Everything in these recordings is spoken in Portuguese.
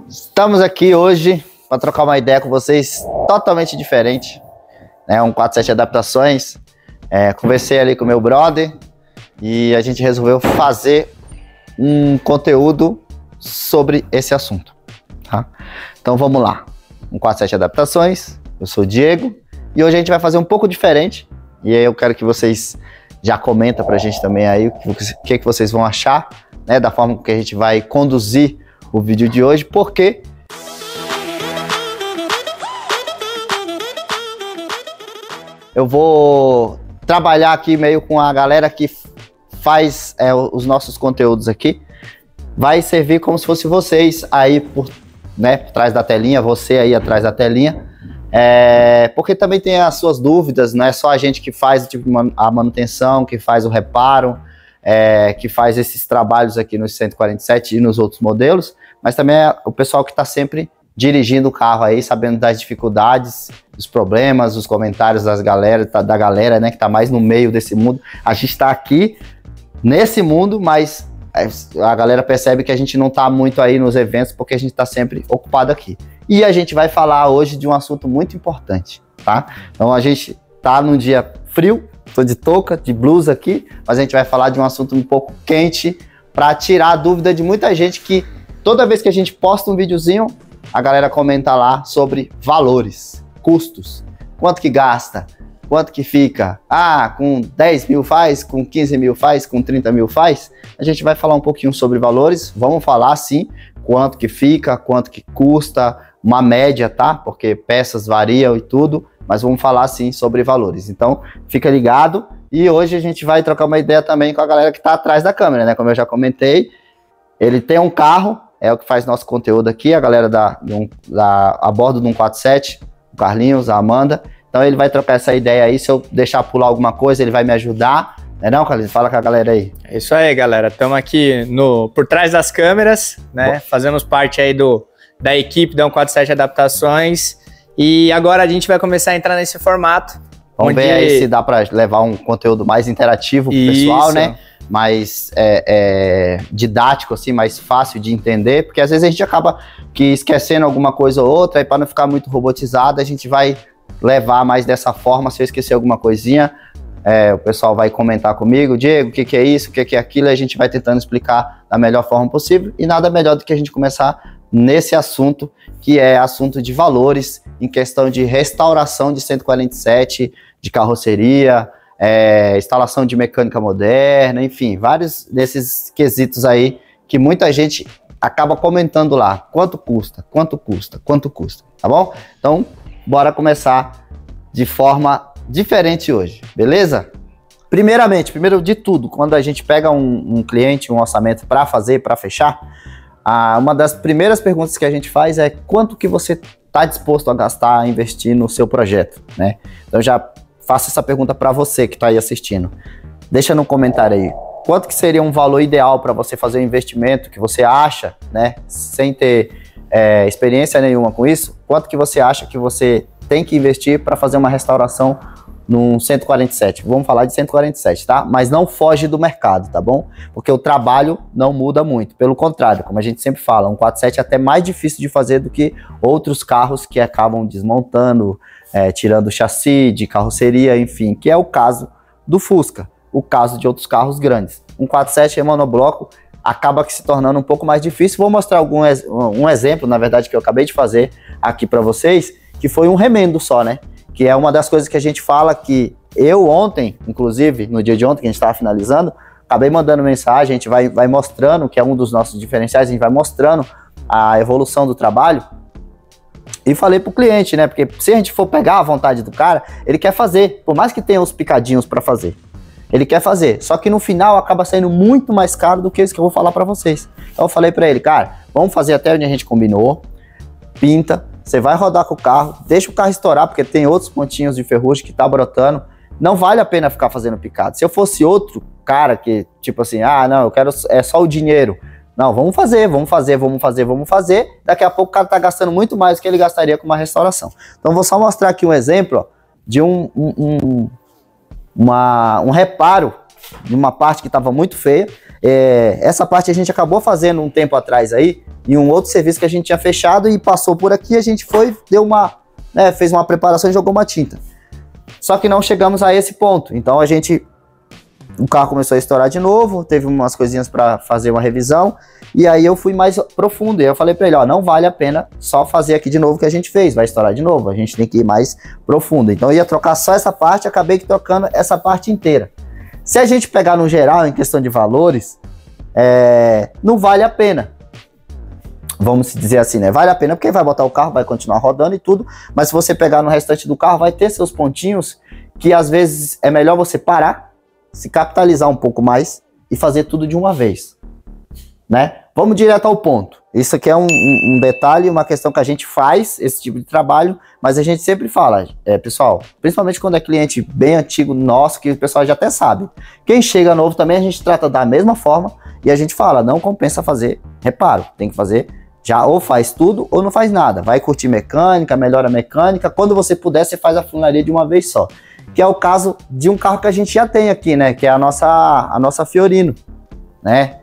Estamos aqui hoje para trocar uma ideia com vocês totalmente diferente, né? Um 47 adaptações. Conversei ali com meu brother e a gente resolveu fazer um conteúdo sobre esse assunto, tá? Então vamos lá. Um 47 adaptações. Eu sou o Diego e hoje a gente vai fazer um pouco diferente. E aí eu quero que vocês já comentem pra gente também aí o que vocês vão achar, né? Da forma que a gente vai conduzir o vídeo de hoje, porque eu vou trabalhar aqui meio com a galera que faz os nossos conteúdos aqui. Vai servir como se fosse vocês aí por trás da telinha, você aí atrás da telinha, porque também tem as suas dúvidas, não é só a gente que faz a manutenção, que faz o reparo, que faz esses trabalhos aqui nos 147 e nos outros modelos, mas também é o pessoal que está sempre dirigindo o carro aí, sabendo das dificuldades, dos problemas, os comentários da galera, né, que está mais no meio desse mundo. A gente está aqui nesse mundo, mas a galera percebe que a gente não está muito aí nos eventos, porque a gente está sempre ocupado aqui. E a gente vai falar hoje de um assunto muito importante, tá? Então a gente tá num dia frio, tô de touca, de blusa aqui, mas a gente vai falar de um assunto um pouco quente para tirar a dúvida de muita gente que toda vez que a gente posta um videozinho, a galera comenta lá sobre valores, custos, quanto que gasta, quanto que fica, com 10 mil faz, com 15 mil faz, com 30 mil faz. A gente vai falar um pouquinho sobre valores, vamos falar sim, quanto que fica, quanto que custa, uma média, tá? Porque peças variam e tudo, mas vamos falar sim sobre valores. Então, fica ligado. E hoje a gente vai trocar uma ideia também com a galera que tá atrás da câmera, né? Como eu já comentei, ele tem um carro, é o que faz nosso conteúdo aqui, a galera a bordo do 147, o Carlinhos, a Amanda. Então ele vai trocar essa ideia aí, se eu deixar pular alguma coisa, ele vai me ajudar. Não, Carlinhos? Fala com a galera aí. É isso aí, galera. Estamos aqui por trás das câmeras, né? Fazemos parte aí da equipe da 147 Adaptações. E agora a gente vai começar a entrar nesse formato. Vamos ver aí se dá para levar um conteúdo mais interativo pro pessoal, né? Mais didático, assim, mais fácil de entender, porque às vezes a gente acaba esquecendo alguma coisa ou outra, e para não ficar muito robotizado, a gente vai levar mais dessa forma. Se eu esquecer alguma coisinha, o pessoal vai comentar comigo, Diego, o que é isso, o que é aquilo, e a gente vai tentando explicar da melhor forma possível, e nada melhor do que a gente começar nesse assunto, que é assunto de valores, em questão de restauração de 147, de carroceria, instalação de mecânica moderna, enfim, vários desses quesitos aí que muita gente acaba comentando lá. Quanto custa? Quanto custa? Quanto custa? Tá bom? Então, bora começar de forma diferente hoje, beleza? Primeiro de tudo, quando a gente pega um cliente, um orçamento para fechar, uma das primeiras perguntas que a gente faz é quanto que você está disposto a gastar, a investir no seu projeto, né? Então já faço essa pergunta para você que está aí assistindo. Deixa no comentário aí, quanto que seria um valor ideal para você fazer um investimento que você acha, né, sem ter experiência nenhuma com isso, quanto que você acha que você tem que investir para fazer uma restauração num 147. Vamos falar de 147, tá? Mas não foge do mercado, tá bom? Porque o trabalho não muda muito. Pelo contrário, como a gente sempre fala, um 47 é até mais difícil de fazer do que outros carros que acabam desmontando, tirando o chassi de carroceria, enfim, que é o caso do Fusca, o caso de outros carros grandes. Um 47 em monobloco acaba se tornando um pouco mais difícil. Vou mostrar um exemplo, na verdade, que eu acabei de fazer aqui para vocês, que foi um remendo só, né? Que é uma das coisas que a gente fala que eu ontem, inclusive, no dia de ontem, que a gente estava finalizando, acabei mandando mensagem, a gente vai mostrando, que é um dos nossos diferenciais, a gente vai mostrando a evolução do trabalho. E falei pro cliente, né? Porque se a gente for pegar a vontade do cara, ele quer fazer, por mais que tenha os picadinhos para fazer. Ele quer fazer, só que no final acaba saindo muito mais caro do que isso que eu vou falar para vocês. Então eu falei para ele, cara, vamos fazer até onde a gente combinou, pinta, você vai rodar com o carro, deixa o carro estourar, porque tem outros pontinhos de ferrugem que tá brotando, não vale a pena ficar fazendo picado. Se eu fosse outro cara que, tipo assim, não, eu quero só o dinheiro. Não, vamos fazer, daqui a pouco o cara tá gastando muito mais do que ele gastaria com uma restauração. Então vou só mostrar aqui um exemplo, ó, de um reparo de uma parte que estava muito feia. Essa parte a gente acabou fazendo um tempo atrás aí, em um outro serviço que a gente tinha fechado e passou por aqui, a gente foi, fez uma preparação e jogou uma tinta. Só que não chegamos a esse ponto, então o carro começou a estourar de novo, teve umas coisinhas para fazer uma revisão, e aí eu fui mais profundo, e eu falei para ele, ó, não vale a pena só fazer aqui de novo o que a gente fez, vai estourar de novo, a gente tem que ir mais profundo. Então eu ia trocar só essa parte, acabei trocando essa parte inteira. Se a gente pegar no geral, em questão de valores, não vale a pena. Vamos dizer assim, né? Vale a pena porque vai botar o carro, vai continuar rodando e tudo, mas se você pegar no restante do carro, vai ter seus pontinhos que às vezes é melhor você parar, se capitalizar um pouco mais e fazer tudo de uma vez, né? Vamos direto ao ponto. Isso aqui é um detalhe, uma questão que a gente faz, esse tipo de trabalho, mas a gente sempre fala, pessoal, principalmente quando é cliente bem antigo nosso, que o pessoal já até sabe. Quem chega novo também a gente trata da mesma forma e a gente fala, não compensa fazer reparo, tem que fazer já ou faz tudo ou não faz nada. Vai curtir mecânica, melhora a mecânica, quando você puder você faz a funilaria de uma vez só. Que é o caso de um carro que a gente já tem aqui, né? Que é a nossa Fiorino, né?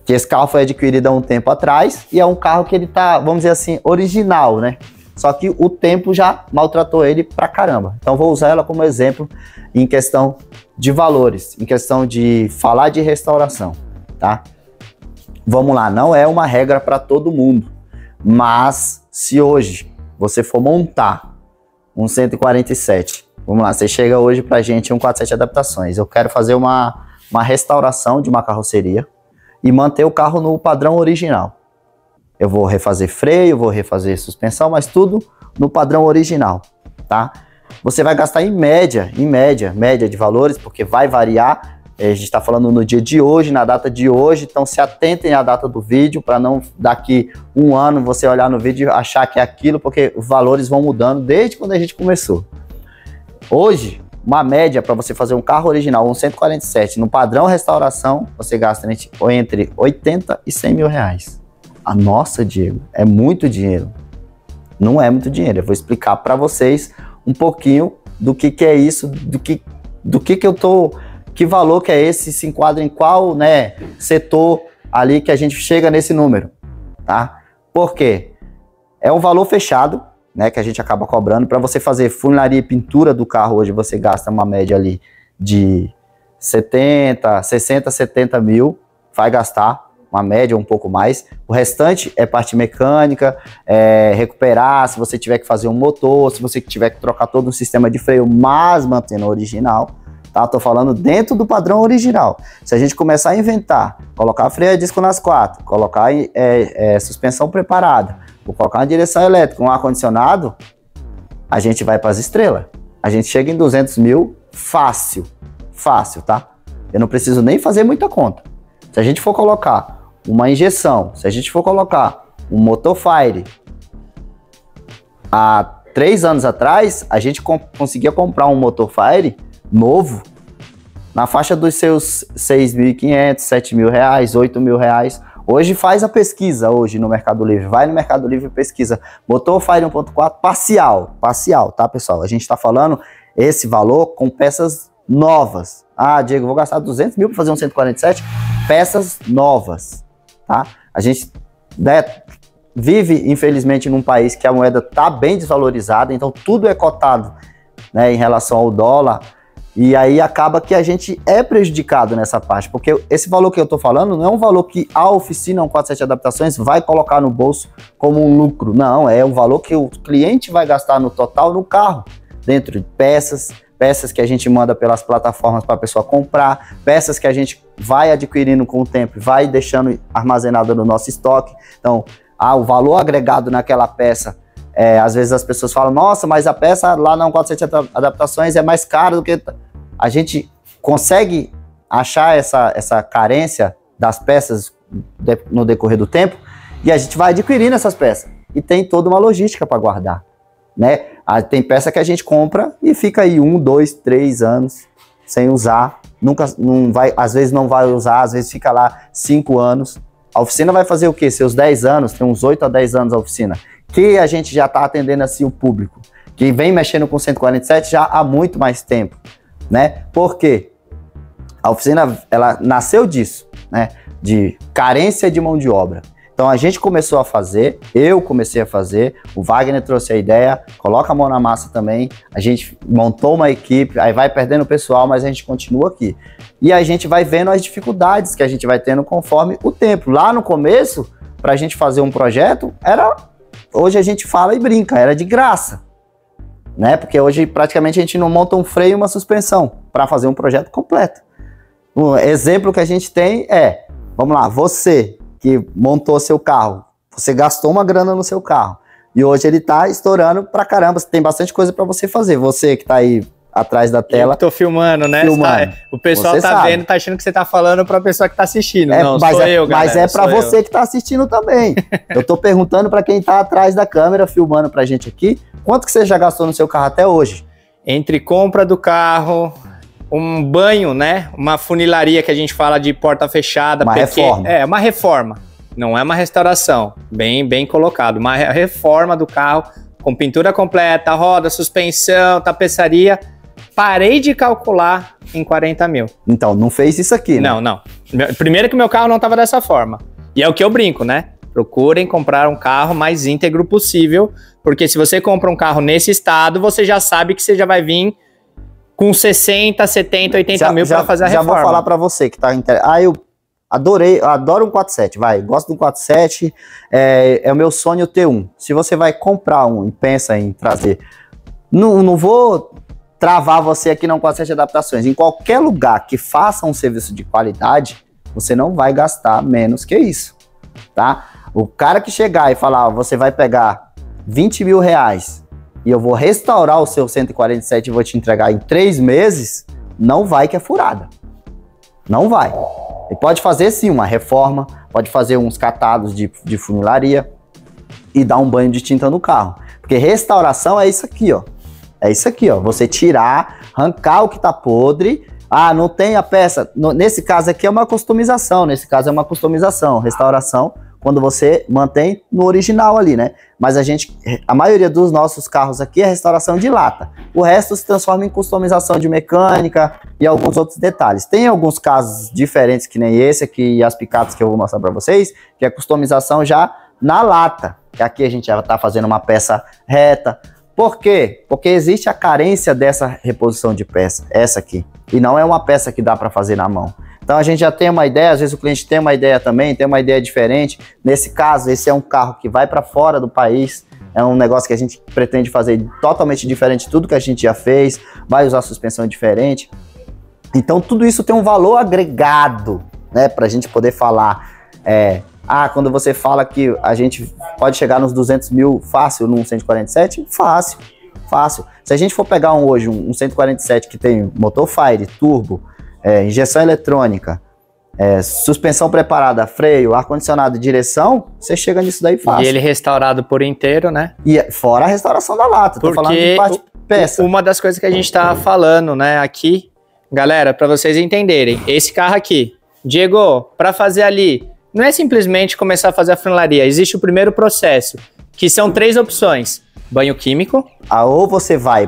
Que esse carro foi adquirido há um tempo atrás e é um carro que ele tá, vamos dizer assim, original, né? Só que o tempo já maltratou ele pra caramba. Então vou usar ela como exemplo em questão de valores, em questão de falar de restauração, tá? Vamos lá, não é uma regra para todo mundo, mas se hoje você for montar um 147, vamos lá, você chega hoje pra gente um 47 adaptações, eu quero fazer uma restauração de uma carroceria e manter o carro no padrão original. Eu vou refazer freio, vou refazer suspensão, mas tudo no padrão original, tá? Você vai gastar em média de valores, porque vai variar. A gente está falando no dia de hoje, na data de hoje, então se atentem à data do vídeo, para não daqui um ano você olhar no vídeo e achar que é aquilo, porque os valores vão mudando desde quando a gente começou. Hoje, uma média para você fazer um carro original, um 147, no padrão restauração, você gasta entre 80 e 100 mil reais. Nossa, Diego, é muito dinheiro. Não é muito dinheiro, eu vou explicar para vocês um pouquinho do que é isso, do que eu tô... Que valor que é esse, se enquadra em qual, né, setor ali que a gente chega nesse número, tá? Por quê? É um valor fechado, né, que a gente acaba cobrando. Para você fazer funilaria e pintura do carro hoje, você gasta uma média ali de 60, 70 mil, vai gastar uma média um pouco mais. O restante é parte mecânica, recuperar, se você tiver que fazer um motor, se você tiver que trocar todo um sistema de freio, mas mantendo o original. Tá, tô falando dentro do padrão original. Se a gente começar a inventar, colocar freio a disco nas quatro, colocar suspensão preparada, vou colocar uma direção elétrica, um ar-condicionado, a gente vai para as estrelas. A gente chega em 200 mil fácil, tá? Eu não preciso nem fazer muita conta. Se a gente for colocar uma injeção, se a gente for colocar um motor Fire, há 3 anos atrás, a gente conseguia comprar um motor Fire novo, na faixa dos seus 6.500, 7 mil reais, 8 mil reais. Hoje faz a pesquisa hoje no Mercado Livre, vai no Mercado Livre e pesquisa. Motor Fire 1.4 parcial, tá, pessoal? A gente tá falando esse valor com peças novas. Ah, Diego, vou gastar 200 mil para fazer um 147? Peças novas, tá? A gente vive, infelizmente, num país que a moeda tá bem desvalorizada, então tudo é cotado, né, em relação ao dólar. E aí acaba que a gente é prejudicado nessa parte, porque esse valor que eu tô falando não é um valor que a oficina 147 Adaptações vai colocar no bolso como um lucro, não, é um valor que o cliente vai gastar no total no carro, dentro de peças que a gente manda pelas plataformas para a pessoa comprar, peças que a gente vai adquirindo com o tempo, vai deixando armazenado no nosso estoque. Então, o valor agregado naquela peça, às vezes as pessoas falam, nossa, mas a peça lá na 147 Adaptações é mais cara do que... A gente consegue achar essa carência das peças no decorrer do tempo e a gente vai adquirindo essas peças. E tem toda uma logística para guardar, né? Tem peça que a gente compra e fica aí 1, 2, 3 anos sem usar. Às vezes não vai usar, às vezes fica lá 5 anos. A oficina vai fazer o quê? Seus 10 anos, tem uns 8 a 10 anos a oficina. Que a gente já está atendendo assim o público, que vem mexendo com 147 já há muito mais tempo, né? Por quê? A oficina, ela nasceu disso, né? De carência de mão de obra. Então a gente começou a fazer, eu comecei a fazer, o Wagner trouxe a ideia, coloca a mão na massa também, a gente montou uma equipe, aí vai perdendo o pessoal, mas a gente continua aqui. E a gente vai vendo as dificuldades que a gente vai tendo conforme o tempo. Lá no começo, pra gente fazer um projeto, hoje a gente fala e brinca, era de graça, né? Porque hoje praticamente a gente não monta um freio e uma suspensão para fazer um projeto completo. Um exemplo que a gente tem é, vamos lá, você que montou seu carro, você gastou uma grana no seu carro e hoje ele tá estourando pra caramba, tem bastante coisa pra você fazer. Você que tá aí atrás da tela. Eu tô filmando, né? O pessoal tá sabe. Vendo, tá achando que você tá falando pra pessoa que tá assistindo. Não, mas sou eu, galera. Mas é pra você que tá assistindo também. Eu tô perguntando pra quem tá atrás da câmera, filmando pra gente aqui, quanto que você já gastou no seu carro até hoje? Entre compra do carro, um banho, né? Uma funilaria que a gente fala de porta fechada. Uma reforma. É, uma reforma. Não é uma restauração. Bem colocado. Uma reforma do carro com pintura completa, roda, suspensão, tapeçaria. Parei de calcular em 40 mil. Então, não fez isso aqui, né? Não. Primeiro que meu carro não tava dessa forma. E é o que eu brinco, né? Procurem comprar um carro mais íntegro possível, porque se você compra um carro nesse estado, você já sabe que você já vai vir com 60, 70, 80 mil para fazer a reforma. Já vou falar para você que tá interessado. Eu adoro um 47, gosto do 47, é o meu sonho ter um. Se você vai comprar um e pensa em trazer, não vou travar você aqui no 47 Adaptações. Em qualquer lugar que faça um serviço de qualidade, você não vai gastar menos que isso, tá? O cara que chegar e falar, você vai pegar 20 mil reais e eu vou restaurar o seu 147 e vou te entregar em 3 meses, não vai que é furada. Não vai. Ele pode fazer sim uma reforma, pode fazer uns catados de funilaria e dar um banho de tinta no carro. Porque restauração é isso aqui, ó. É isso aqui, ó. Você tirar, arrancar o que tá podre. Ah, não tem a peça. Nesse caso aqui é uma customização. Restauração, quando você mantém no original ali, né? Mas a maioria dos nossos carros aqui é restauração de lata. O resto se transforma em customização de mecânica e alguns outros detalhes. Tem alguns casos diferentes, que nem esse aqui e as picapes que eu vou mostrar para vocês, que é customização já na lata. Que aqui a gente já tá fazendo uma peça reta. Por quê? Porque existe a carência dessa reposição de peça, essa aqui. E não é uma peça que dá para fazer na mão. Então a gente já tem uma ideia, às vezes o cliente tem uma ideia também, tem uma ideia diferente. Nesse caso, esse é um carro que vai para fora do país, é um negócio que a gente pretende fazer totalmente diferente de tudo que a gente já fez, vai usar suspensão diferente. Então tudo isso tem um valor agregado, né, para a gente poder falar. Quando você fala que a gente pode chegar nos 200 mil fácil num 147, fácil. Se a gente for pegar hoje um 147 que tem motor Fire, turbo, injeção eletrônica, suspensão preparada, freio, ar-condicionado e direção, você chega nisso daí fácil. E ele restaurado por inteiro, né? E fora a restauração da lata, tô falando de parte peça. Uma das coisas que a gente tá falando, né, aqui, galera, para vocês entenderem, esse carro aqui, Diego, para fazer ali, não é simplesmente começar a fazer a funilaria, existe o primeiro processo, que são 3 opções. Banho químico. Ou você vai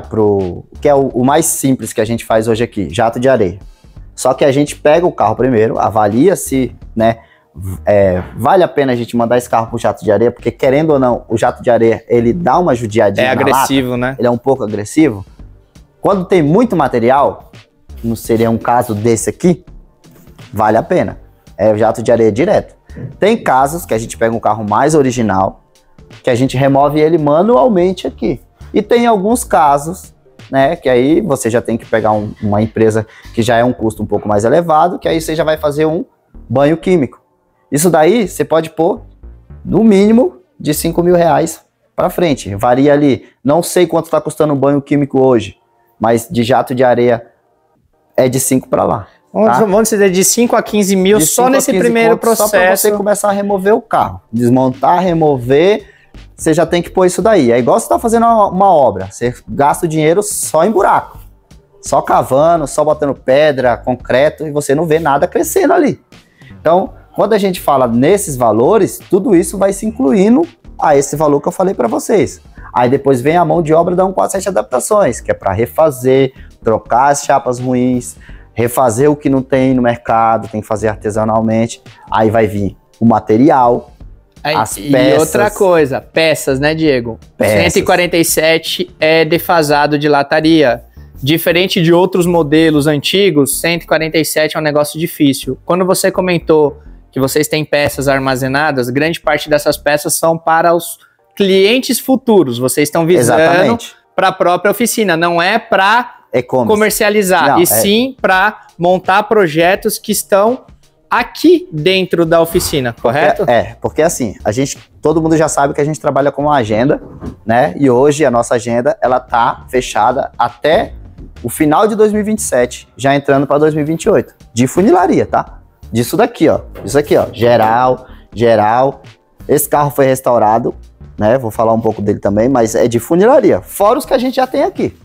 que é o mais simples que a gente faz hoje aqui, jato de areia. Só que a gente pega o carro primeiro, avalia se, né, vale a pena a gente mandar esse carro pro jato de areia, porque querendo ou não, o jato de areia, ele dá uma judiadinha na lata. É agressivo, né? Ele é um pouco agressivo. Quando tem muito material, não seria um caso desse aqui, vale a pena. É o jato de areia direto. Tem casos que a gente pega um carro mais original, que a gente remove ele manualmente aqui. E tem alguns casos, né, que aí você já tem que pegar uma empresa que já é um custo um pouco mais elevado, que aí você já vai fazer um banho químico. Isso daí você pode pôr no mínimo de 5 mil reais para frente. Varia ali. Não sei quanto está custando um banho químico hoje, mas de jato de areia é de 5 para lá. Tá? Vamos dizer de 5 a 15 mil só nesse primeiro processo. Só para você começar a remover o carro. Desmontar, remover, você já tem que pôr isso daí. É igual você tá fazendo uma obra. Você gasta o dinheiro só em buraco. Só cavando, só botando pedra, concreto, e você não vê nada crescendo ali. Então, quando a gente fala nesses valores, tudo isso vai se incluindo a esse valor que eu falei para vocês. Aí depois vem a mão de obra da 147 Adaptações, que é para refazer, trocar as chapas ruins, refazer o que não tem no mercado, tem que fazer artesanalmente, aí vai vir o material, as peças. E outra coisa, peças, né, Diego? Peças. 147 é defasado de lataria. Diferente de outros modelos antigos, 147 é um negócio difícil. Quando você comentou que vocês têm peças armazenadas, grande parte dessas peças são para os clientes futuros. Vocês estão visando para a própria oficina, não é para comercializar, não, sim para montar projetos que estão aqui dentro da oficina, correto? Porque assim, todo mundo já sabe que a gente trabalha com uma agenda, né? E hoje a nossa agenda, ela tá fechada até o final de 2027, já entrando para 2028, de funilaria, tá? Disso daqui, ó. Isso aqui, ó. Geral. Esse carro foi restaurado, né? Vou falar um pouco dele também, mas é de funilaria. Fora os que a gente já tem aqui,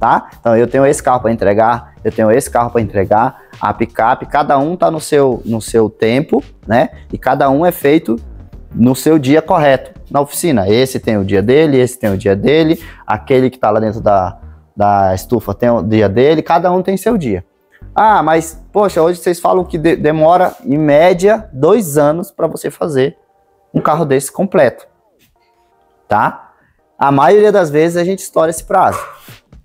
tá? Então eu tenho esse carro para entregar, eu tenho esse carro para entregar, a picape, cada um tá no seu tempo, né? E cada um é feito no seu dia correto na oficina. Esse tem o dia dele, esse tem o dia dele, aquele que tá lá dentro da estufa tem o dia dele, cada um tem seu dia. Ah, mas, poxa, hoje vocês falam que demora, em média, 2 anos para você fazer um carro desse completo, tá? A maioria das vezes a gente estoura esse prazo.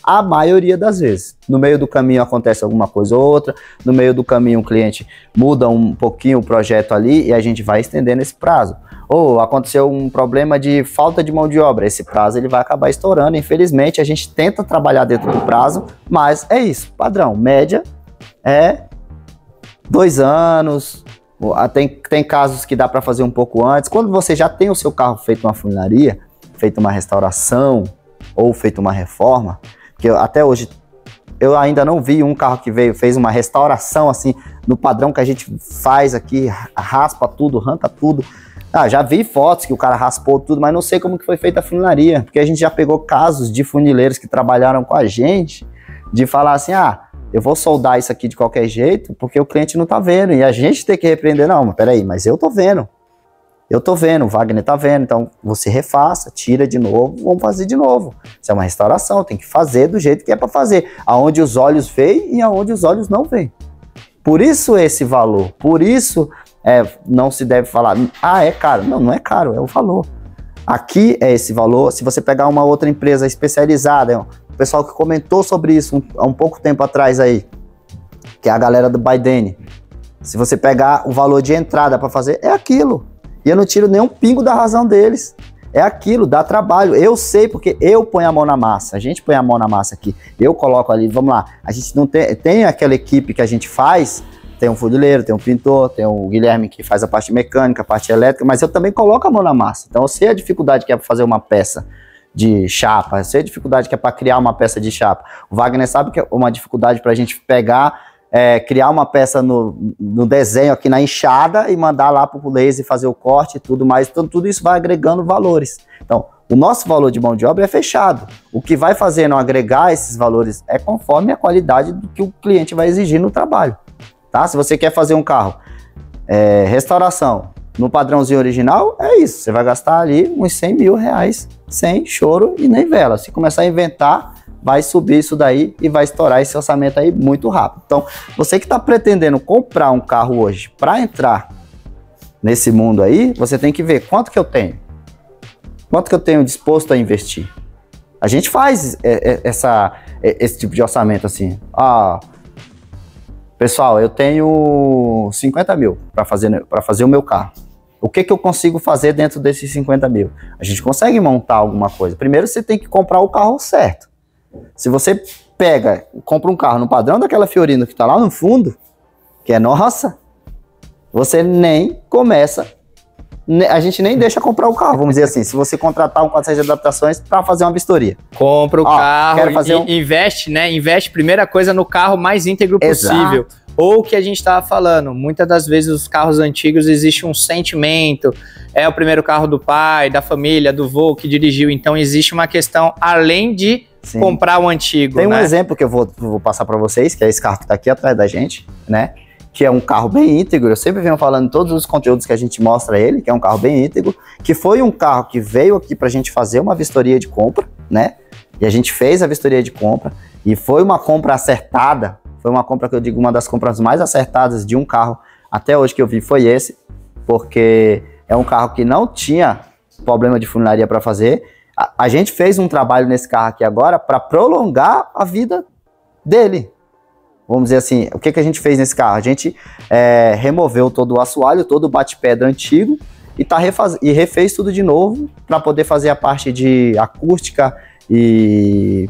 A maioria das vezes. No meio do caminho acontece alguma coisa ou outra, no meio do caminho o cliente muda um pouquinho o projeto ali e a gente vai estendendo esse prazo. Ou aconteceu um problema de falta de mão de obra, esse prazo ele vai acabar estourando. Infelizmente, a gente tenta trabalhar dentro do prazo, mas é isso, padrão, média é 2 anos, tem casos que dá para fazer um pouco antes. Quando você já tem o seu carro feito uma funilaria, feito uma restauração ou feito uma reforma, que até hoje eu ainda não vi um carro que fez uma restauração assim, no padrão que a gente faz aqui, raspa tudo, arranca tudo. Já vi fotos que o cara raspou tudo, mas não sei como que foi feita a funilaria, porque a gente já pegou casos de funileiros que trabalharam com a gente, de falar assim, eu vou soldar isso aqui de qualquer jeito, porque o cliente não tá vendo, e a gente tem que repreender, não, mas peraí, mas eu tô vendo, o Wagner tá vendo, então você refaça, tira de novo, vamos fazer de novo. Isso é uma restauração, tem que fazer do jeito que é para fazer, aonde os olhos veem e aonde os olhos não veem. Por isso esse valor, por isso não se deve falar, é caro. Não é caro, é o valor. Aqui é esse valor. Se você pegar uma outra empresa especializada, o pessoal que comentou sobre isso há um pouco tempo atrás aí, que é a galera do Baidene, se você pegar o valor de entrada para fazer, é aquilo. E eu não tiro nenhum pingo da razão deles. É aquilo, dá trabalho. Eu sei porque eu ponho a mão na massa. A gente põe a mão na massa aqui. Eu coloco ali, vamos lá. A gente não tem aquela equipe que a gente faz. Tem um funileiro, tem um pintor, tem o Guilherme que faz a parte mecânica, a parte elétrica, mas eu também coloco a mão na massa. Então eu sei a dificuldade que é para fazer uma peça de chapa, eu sei a dificuldade que é para criar uma peça de chapa. O Wagner sabe que é uma dificuldade para a gente pegar, criar uma peça no desenho aqui na enxada e mandar lá para o laser fazer o corte e tudo mais. Então tudo isso vai agregando valores. Então o nosso valor de mão de obra é fechado. O que vai fazendo agregar esses valores é conforme a qualidade do que o cliente vai exigir no trabalho. Tá? Se você quer fazer um carro, restauração, no padrãozinho original, é isso. Você vai gastar ali uns 100 mil reais, sem choro e nem vela. Se começar a inventar, vai subir isso daí e vai estourar esse orçamento aí muito rápido. Então, você que está pretendendo comprar um carro hoje para entrar nesse mundo aí, você tem que ver quanto que eu tenho. Quanto que eu tenho disposto a investir. A gente faz esse tipo de orçamento assim. Pessoal, eu tenho 50 mil para fazer o meu carro. O que eu consigo fazer dentro desses 50 mil? A gente consegue montar alguma coisa. Primeiro você tem que comprar o carro certo. Se você compra um carro no padrão daquela Fiorino que está lá no fundo, que é nossa, você nem começa, a gente nem deixa comprar o carro, vamos dizer assim, se você contratar um conselho de adaptações para fazer uma vistoria. Compra o carro, investe, né? Investe primeira coisa no carro mais íntegro possível. Exato. Ou o que a gente estava falando, muitas das vezes os carros antigos existe um sentimento, é o primeiro carro do pai, da família, do vô que dirigiu, então existe uma questão além de comprar o antigo. Tem um exemplo que eu vou passar para vocês, que é esse carro que está aqui atrás da gente, né? Que é um carro bem íntegro, eu sempre venho falando em todos os conteúdos que a gente mostra ele, que é um carro bem íntegro, que foi um carro que veio aqui pra gente fazer uma vistoria de compra, né? E a gente fez a vistoria de compra, e foi uma compra acertada, Foi uma compra que eu digo, uma das compras mais acertadas de um carro até hoje que eu vi foi esse, porque é um carro que não tinha problema de funilaria para fazer. A gente fez um trabalho nesse carro aqui agora para prolongar a vida dele. Vamos dizer assim, o que a gente fez nesse carro? A gente removeu todo o assoalho, todo o bate-pedra antigo e refez tudo de novo para poder fazer a parte de acústica e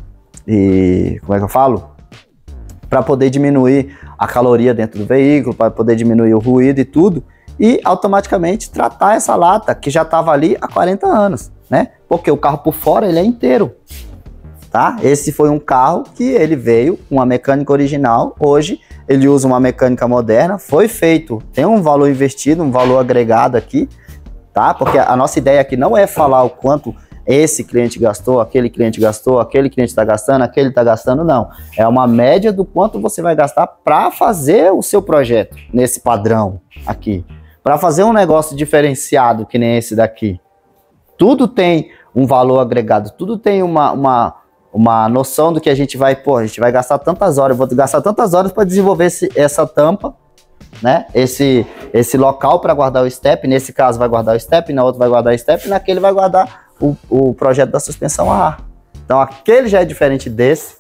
como é que eu falo? Para poder diminuir a caloria dentro do veículo, para poder diminuir o ruído e tudo, e automaticamente tratar essa lata que já estava ali há 40 anos, né? Porque o carro por fora ele é inteiro, tá? Esse foi um carro que ele veio com uma mecânica original, hoje ele usa uma mecânica moderna, foi feito, tem um valor investido, um valor agregado aqui, tá? Porque a nossa ideia aqui não é falar o quanto esse cliente gastou, aquele cliente gastou, aquele cliente está gastando, aquele está gastando, não. É uma média do quanto você vai gastar para fazer o seu projeto nesse padrão aqui. Para fazer um negócio diferenciado que nem esse daqui. Tudo tem um valor agregado, tudo tem uma noção do que a gente vai, a gente vai gastar tantas horas, eu vou gastar tantas horas para desenvolver essa tampa, né? Esse local para guardar o step, nesse caso vai guardar o step, na outra vai guardar o step, naquele vai guardar o projeto da suspensão a ar. Então aquele já é diferente desse,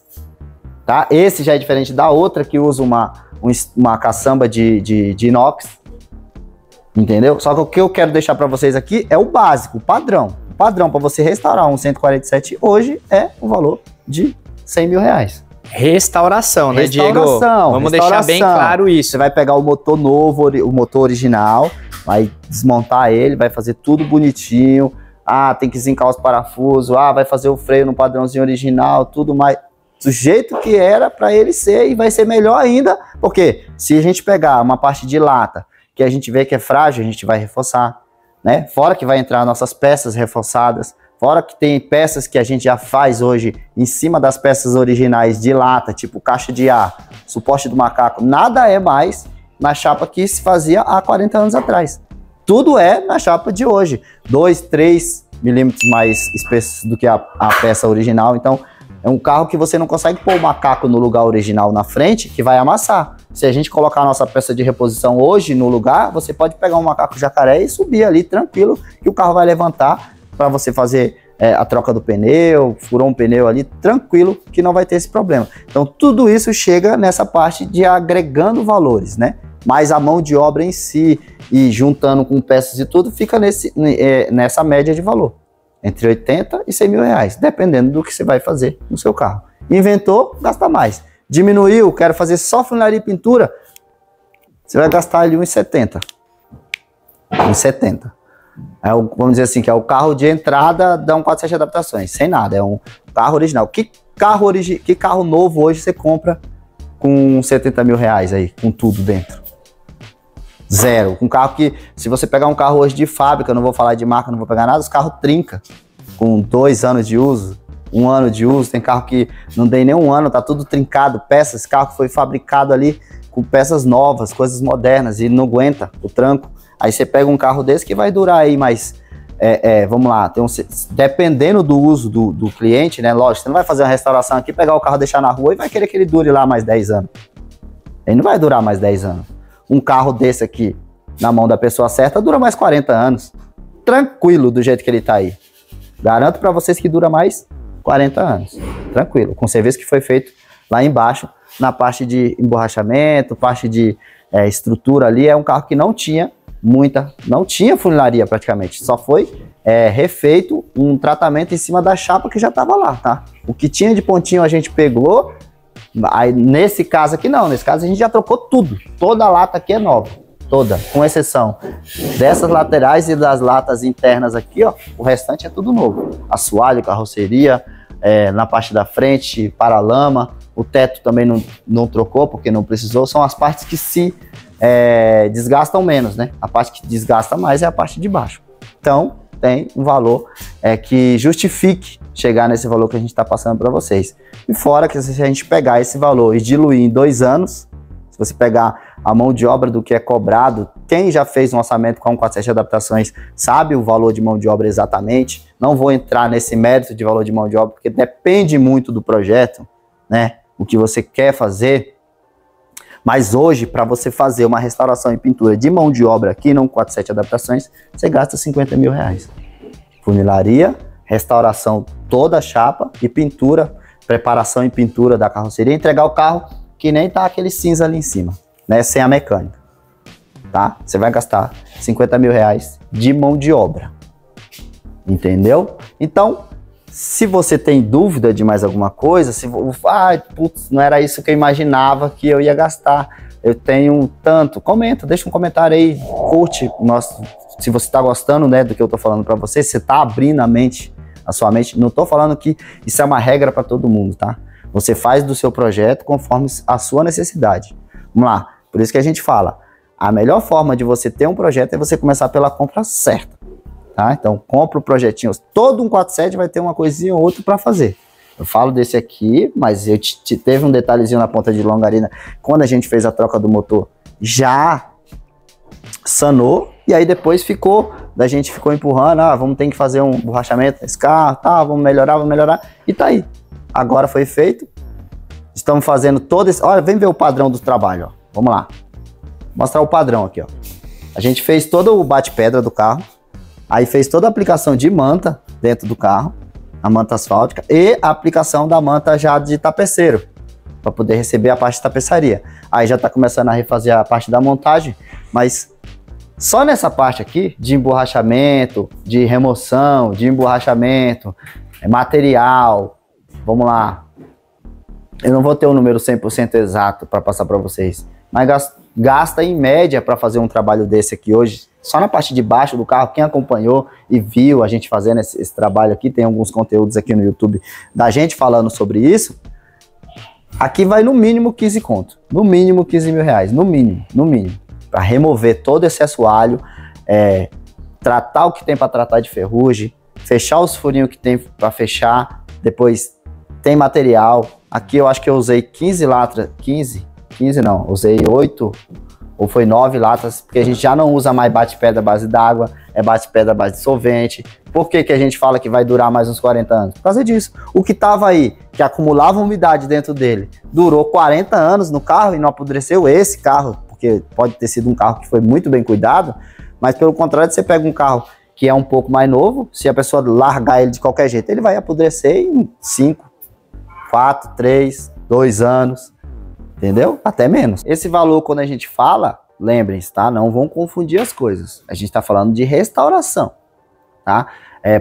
tá? Esse já é diferente da outra que usa uma caçamba de inox, entendeu? Só que o que eu quero deixar para vocês aqui é o básico, o padrão. O padrão para você restaurar um 147 hoje é o valor de 100 mil reais. Restauração, né, Diego? Vamos deixar bem claro isso. Você vai pegar o motor novo, o motor original, vai desmontar ele, vai fazer tudo bonitinho. Tem que zincar os parafusos, vai fazer o freio no padrãozinho original, tudo mais do jeito que era para ele ser, e vai ser melhor ainda, porque se a gente pegar uma parte de lata que a gente vê que é frágil, a gente vai reforçar, né? Fora que vai entrar nossas peças reforçadas, fora que tem peças que a gente já faz hoje em cima das peças originais de lata, tipo caixa de ar, suporte do macaco, nada é mais na chapa que se fazia há 40 anos atrás. Tudo é na chapa de hoje, 2, 3 milímetros mais espessos do que a peça original. Então é um carro que você não consegue pôr o macaco no lugar original na frente, que vai amassar. Se a gente colocar a nossa peça de reposição hoje no lugar, você pode pegar um macaco jacaré e subir ali tranquilo, que o carro vai levantar para você fazer a troca do pneu, furou um pneu ali, tranquilo, que não vai ter esse problema. Então tudo isso chega nessa parte de agregando valores, né? Mas a mão de obra em si, e juntando com peças e tudo, fica nessa média de valor. Entre 80 e 100 mil reais, dependendo do que você vai fazer no seu carro. Inventou, gasta mais. Diminuiu, quero fazer só funilaria e pintura, você vai gastar ali uns 70. Uns 70. Vamos dizer assim, que é o carro de entrada da 147 Adaptações, sem nada, é um carro original. Que carro novo hoje você compra com 70 mil reais aí, com tudo dentro? Zero. Um carro que, se você pegar um carro hoje de fábrica, não vou falar de marca, não vou pegar nada, os carros trinca com 2 anos de uso, 1 ano de uso. Tem carro que não tem nem 1 ano, tá tudo trincado, peças. Esse carro foi fabricado ali com peças novas, coisas modernas, e não aguenta o tranco. Aí você pega um carro desse que vai durar aí mais, vamos lá, dependendo do uso do cliente, né? Lógico, você não vai fazer uma restauração aqui, pegar o carro, deixar na rua e vai querer que ele dure lá mais 10 anos. Ele não vai durar mais 10 anos. Um carro desse aqui, na mão da pessoa certa, dura mais 40 anos. Tranquilo, do jeito que ele tá aí. Garanto para vocês que dura mais 40 anos. Tranquilo, com serviço que foi feito lá embaixo, na parte de emborrachamento, parte de estrutura ali. É um carro que não tinha funilaria praticamente. Só foi refeito um tratamento em cima da chapa que já estava lá, tá? O que tinha de pontinho a gente pegou. Aí, nesse caso aqui não, nesse caso a gente já trocou tudo, toda a lata aqui é nova, toda, com exceção dessas laterais e das latas internas aqui, ó, o restante é tudo novo, assoalho, carroceria, na parte da frente, paralama, o teto também não trocou porque não precisou, são as partes que se desgastam menos, né? A parte que desgasta mais é a parte de baixo. Então tem um valor que justifique chegar nesse valor que a gente está passando para vocês. E fora que se a gente pegar esse valor e diluir em 2 anos, se você pegar a mão de obra do que é cobrado, quem já fez um orçamento com a 147 Adaptações sabe o valor de mão de obra exatamente. Não vou entrar nesse mérito de valor de mão de obra, porque depende muito do projeto, né? O que você quer fazer, Mas hoje, para você fazer uma restauração e pintura de mão de obra aqui no 147 Adaptações, você gasta 50 mil reais. Funilaria, restauração toda a chapa e pintura, preparação e pintura da carroceria, entregar o carro que nem tá aquele cinza ali em cima, né? Sem a mecânica, tá? Você vai gastar 50 mil reais de mão de obra, entendeu? Então, se você tem dúvida de mais alguma coisa, se putz, não era isso que eu imaginava que eu ia gastar, eu tenho tanto, comenta, deixa um comentário aí, curte, se você tá gostando, né, do que eu tô falando para você, você tá abrindo a sua mente, não tô falando que isso é uma regra para todo mundo, tá? Você faz do seu projeto conforme a sua necessidade. Vamos lá, por isso que a gente fala, a melhor forma de você ter um projeto é você começar pela compra certa. Tá? Então, compra o projetinho. Todo 147 vai ter uma coisinha ou outra para fazer. Eu falo desse aqui, mas teve um detalhezinho na ponta de longarina. Quando a gente fez a troca do motor, já sanou. E aí depois a gente ficou empurrando. Vamos ter que fazer um borrachamento nesse carro. Tá, vamos melhorar. E tá aí. Agora foi feito. Estamos fazendo todo esse... Olha, vem ver o padrão do trabalho. Ó. Vamos lá. Vou mostrar o padrão aqui. Ó. A gente fez todo o bate-pedra do carro. Aí fez toda a aplicação de manta dentro do carro, a manta asfáltica, e a aplicação da manta já de tapeceiro, para poder receber a parte de tapeçaria. Aí já está começando a refazer a parte da montagem, mas só nessa parte aqui, de emborrachamento, de remoção, de emborrachamento, material, vamos lá. Eu não vou ter o número 100% exato para passar para vocês, mas gasta em média para fazer um trabalho desse aqui hoje, só na parte de baixo do carro. Quem acompanhou e viu a gente fazendo esse trabalho aqui, tem alguns conteúdos aqui no YouTube da gente falando sobre isso, aqui vai no mínimo 15 conto, no mínimo 15 mil reais, no mínimo, para remover todo esse assoalho, tratar o que tem para tratar de ferrugem, fechar os furinhos que tem para fechar, depois tem material. Aqui eu acho que eu usei 15 latas, 15 não, usei 8 ou foi 9 latas, porque a gente já não usa mais bate-pedra à base d'água, é bate-pedra à base de solvente. Por que que a gente fala que vai durar mais uns 40 anos? Por causa disso. O que tava aí, que acumulava umidade dentro dele, durou 40 anos no carro e não apodreceu. Esse carro, porque pode ter sido um carro que foi muito bem cuidado, mas pelo contrário, você pega um carro que é um pouco mais novo, se a pessoa largar ele de qualquer jeito, ele vai apodrecer em 5, 4, 3, 2 anos. Entendeu? Até menos. Esse valor, quando a gente fala, lembrem-se, tá? Não vão confundir as coisas. A gente está falando de restauração, tá?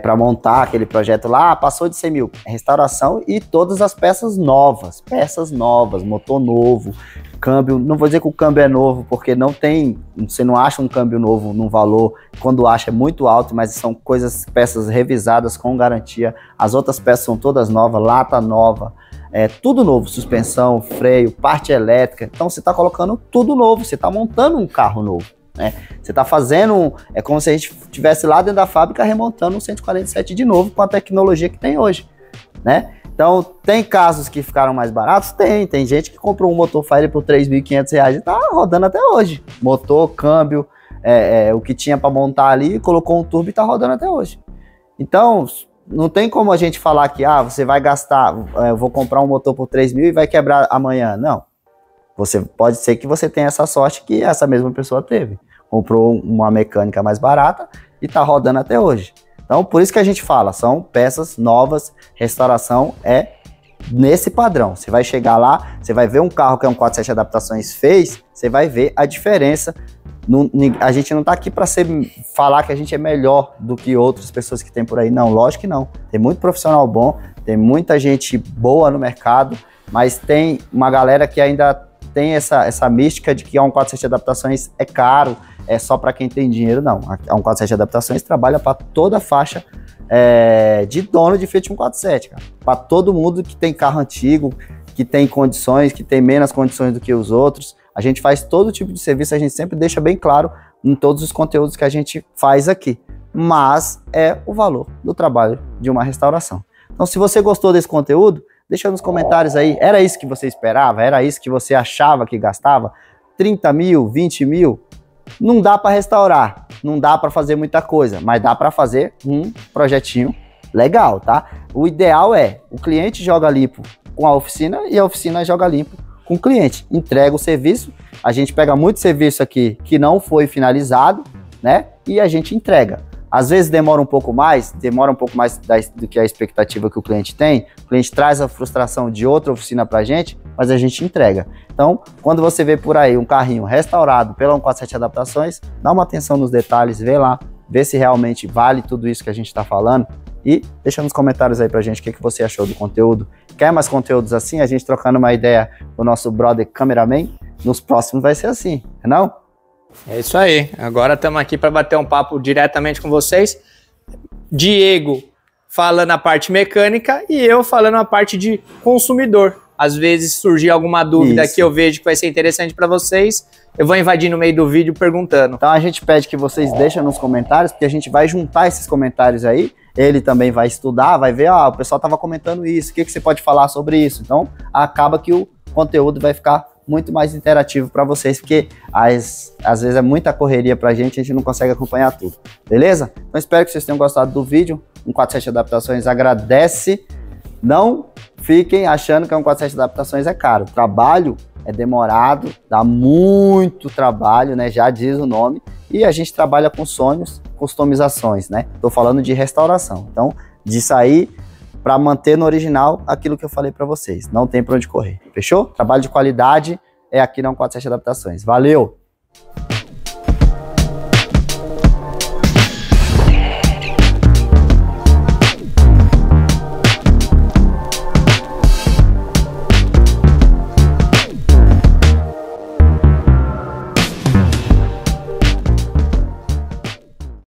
Para montar aquele projeto lá, passou de 100 mil. É restauração e todas as peças novas, motor novo, câmbio. Não vou dizer que o câmbio é novo, porque você não acha um câmbio novo num valor, quando acha é muito alto, mas são peças revisadas com garantia. As outras peças são todas novas, lata nova, tudo novo, suspensão, freio, parte elétrica. Então você está colocando tudo novo, você está montando um carro novo, né? Você está fazendo, é como se a gente estivesse lá dentro da fábrica remontando um 147 de novo com a tecnologia que tem hoje, né? Então tem casos que ficaram mais baratos? Tem gente que comprou um motor Fire por R$3.500 e está rodando até hoje. Motor, câmbio, o que tinha para montar ali, colocou um turbo e está rodando até hoje. Então não tem como a gente falar que você vai gastar, eu vou comprar um motor por 3 mil e vai quebrar amanhã. Não. Pode ser que você tenha essa sorte que essa mesma pessoa teve. Comprou uma mecânica mais barata e está rodando até hoje. Então, por isso que a gente fala, são peças novas, restauração é nesse padrão. Você vai chegar lá, você vai ver um carro que é um 147 Adaptações fez, você vai ver a diferença. A gente não está aqui para falar que a gente é melhor do que outras pessoas que tem por aí. Não, lógico que não. Tem muito profissional bom, tem muita gente boa no mercado, mas tem uma galera que ainda tem essa mística de que a 147 Adaptações é caro, é só para quem tem dinheiro. Não, a 147 Adaptações trabalha para toda a faixa de dono de Fiat 147, cara. Para todo mundo que tem carro antigo, que tem condições, que tem menos condições do que os outros. A gente faz todo tipo de serviço, a gente sempre deixa bem claro em todos os conteúdos que a gente faz aqui. Mas é o valor do trabalho de uma restauração. Então, se você gostou desse conteúdo, deixa nos comentários aí. Era isso que você esperava? Era isso que você achava que gastava? 30 mil, 20 mil? Não dá para restaurar, não dá para fazer muita coisa, mas dá para fazer um projetinho legal, tá? O ideal é o cliente joga limpo com a oficina e a oficina joga limpo com o cliente. Entrega o serviço, a gente pega muito serviço aqui que não foi finalizado, né? E a gente entrega. Às vezes demora um pouco mais do que a expectativa que o cliente tem. O cliente traz a frustração de outra oficina pra gente, mas a gente entrega. Então, quando você vê por aí um carrinho restaurado pela 147 Adaptações, dá uma atenção nos detalhes, vê lá, vê se realmente vale tudo isso que a gente tá falando e deixa nos comentários aí pra gente o que você achou do conteúdo. Quer mais conteúdos assim? A gente trocando uma ideia com o nosso brother cameraman? Nos próximos vai ser assim, não? É isso aí. Agora estamos aqui para bater um papo diretamente com vocês. Diego falando a parte mecânica e eu falando a parte de consumidor. Às vezes surgir alguma dúvida que eu vejo que vai ser interessante para vocês, eu vou invadir no meio do vídeo perguntando. Então a gente pede que vocês deixem nos comentários, porque a gente vai juntar esses comentários aí. Ele também vai estudar, vai ver, o pessoal estava comentando isso, o que você pode falar sobre isso? Então acaba que o conteúdo vai ficar muito mais interativo para vocês, porque às vezes é muita correria pra gente, a gente não consegue acompanhar tudo, beleza? Então espero que vocês tenham gostado do vídeo. 147 Adaptações agradece. Não fiquem achando que a 147 Adaptações é caro. O trabalho é demorado, dá muito trabalho, né? Já diz o nome. E a gente trabalha com sonhos, customizações, né? Tô falando de restauração. Então, disso aí, para manter no original aquilo que eu falei para vocês. Não tem para onde correr. Fechou? Trabalho de qualidade é aqui na 147 Adaptações. Valeu!